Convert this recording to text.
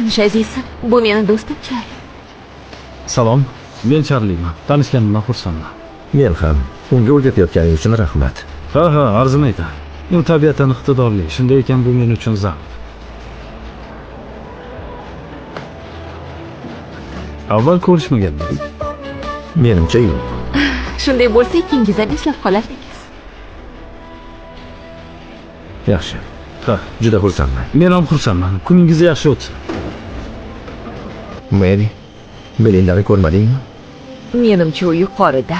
tanish azizim. Bu meni do'stim Charli. Salom, men Charliman. Tanishganimdan xursandman. Men ham unga o'rgatayotganing uchun rahmat. Ha, arzimaydi. U tabiatan iqtidorli, shunday ekan bu men uchun zavq. Avval ko'rishmaganmiz. Menimcha yo'q. Shunday bo'lsa, ikkingizdan eslab qolarsiz. Yaxshi. Ha, Juda xursandman. men ham xursandman. Kuningiz yaxshi o'tsin. Meri, Belindani ko'rmadingmi? Menimcha u yuqorida.